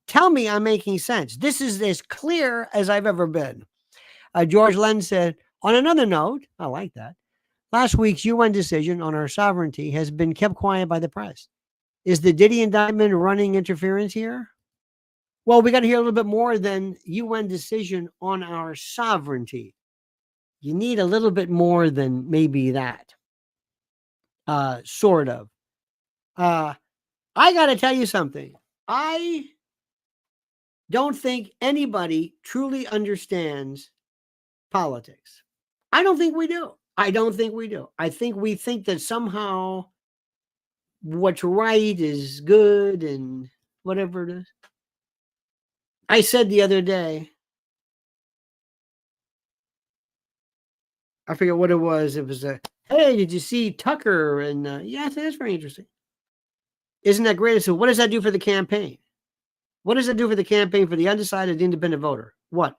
Tell me I'm making sense. This is as clear as I've ever been. George Lenz said, on another note, I like that. Last week's UN decision on our sovereignty has been kept quiet by the press. Is the Diddy indictment running interference here? Well, we got to hear a little bit more than UN decision on our sovereignty. You need a little bit more than maybe that. Sort of. I got to tell you something. I don't think anybody truly understands politics. I don't think we do. I think we think that somehow what's right is good and whatever it is. I said the other day, I forget what it was. It was hey, did you see Tucker? And yeah, that's very interesting. Isn't that great? So what does that do for the campaign? What does that do for the campaign for the undecided independent voter? What?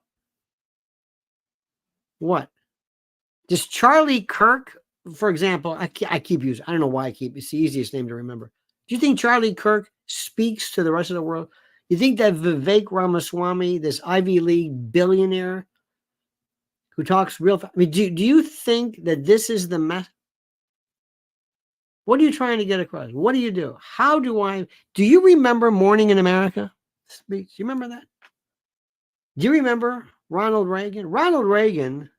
Does Charlie Kirk, for example, I keep using, I don't know why it's the easiest name to remember. Do you think Charlie Kirk speaks to the rest of the world? You think that Vivek Ramaswamy, this Ivy League billionaire who talks real fast, I mean, do you think that this is the mess? What are you trying to get across? What do you do? Do you remember Morning in America speech? Do you remember that? Do you remember Ronald Reagan? Ronald Reagan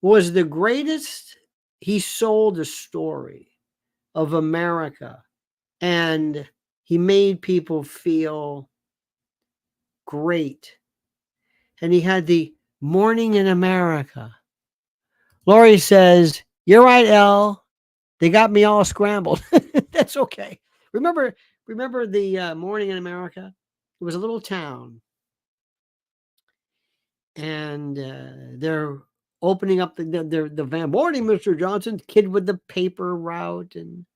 was the greatest. He sold a story of America and he made people feel great. And he had the Morning in America. Lori says, you're right, Elle. They got me all scrambled. That's okay. Remember the Morning in America? It was a little town. And they're opening up the van. Morning, Mr. Johnson. Kid with the paper route. And,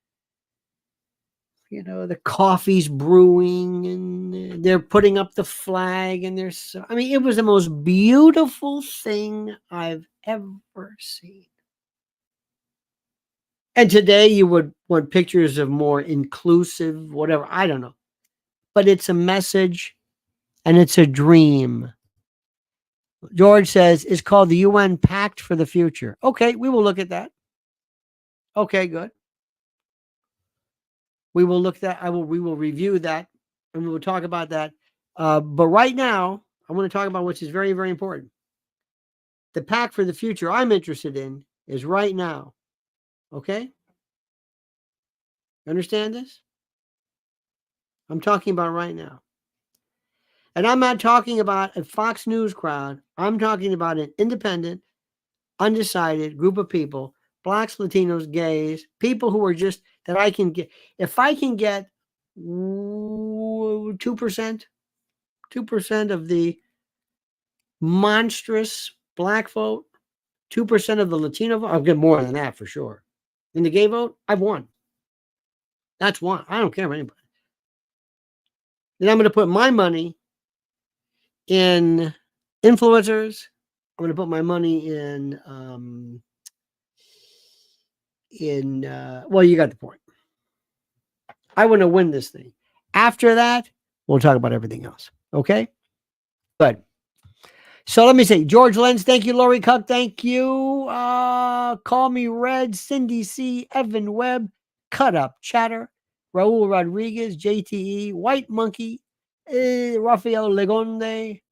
you know, the coffee's brewing. And they're putting up the flag. And it was the most beautiful thing I've ever seen. And today you would want pictures of more inclusive, whatever. I don't know. But it's a message and it's a dream. George says it's called the UN Pact for the Future. Okay, we will look at that. Okay, good. We will look at we will review that and we will talk about that. But right now, I want to talk about which is very, very important. The pact for the future I'm interested in is right now. Okay? Understand this? I'm talking about right now. And I'm not talking about a Fox News crowd. I'm talking about an independent, undecided group of people, blacks, Latinos, gays, people who are just that I can get. If I can get 2%, 2% of the monstrous black vote, 2% of the Latino vote, I'll get more than that for sure. In the gay vote, I've won. That's one. I don't care about anybody. Then I'm going to put my money in influencers. I'm going to put my money in well, you got the point. I want to win this thing. After that, we'll talk about everything else. Okay? Good. So let me say, George Lenz, thank you. Lori Cuck, thank you. Call Me Red, Cindy C, Evan Webb, Cut Up Chatter, Raul Rodriguez, JTE, White Monkey, Rafael Legonde,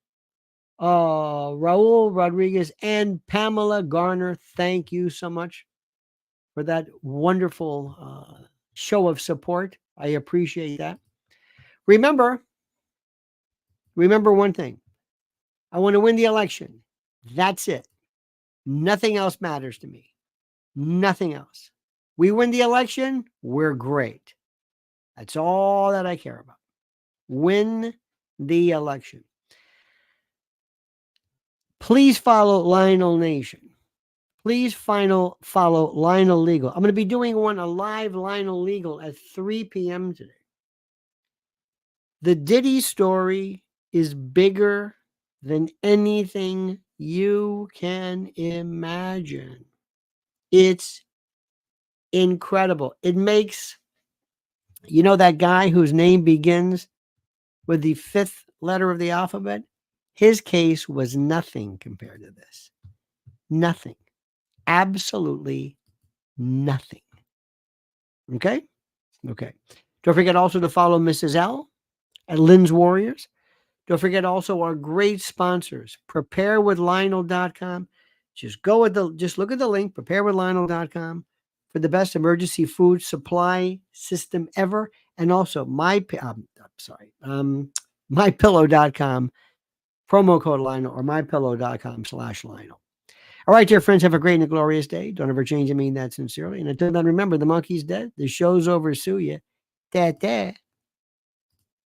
Raul Rodriguez, and Pamela Garner. Thank you so much for that wonderful show of support. I appreciate that. Remember one thing. I want to win the election. That's it. Nothing else matters to me. Nothing else. We win the election, we're great. That's all that I care about. Win the election. Please follow Lionel Nation. Please follow Lionel Legal. I'm going to be doing a live Lionel Legal at 3 p.m. today. The Diddy story is bigger than anything you can imagine. It's incredible. It makes, that guy whose name begins with the 5th letter of the alphabet, his case was nothing compared to this. Nothing. Absolutely nothing. Okay? Okay. Don't forget also to follow Mrs. L at Lynn's Warriors. Don't forget also our great sponsors, preparewithlionel.com. Just look at the link, preparewithlionel.com, for the best emergency food supply system ever. And also mypillow.com, promo code Lionel, or mypillow.com/Lionel. All right, dear friends, have a great and a glorious day. Don't ever change. I mean that sincerely. And until then, remember, the monkey's dead. The show's over. Sue ya. Da-da.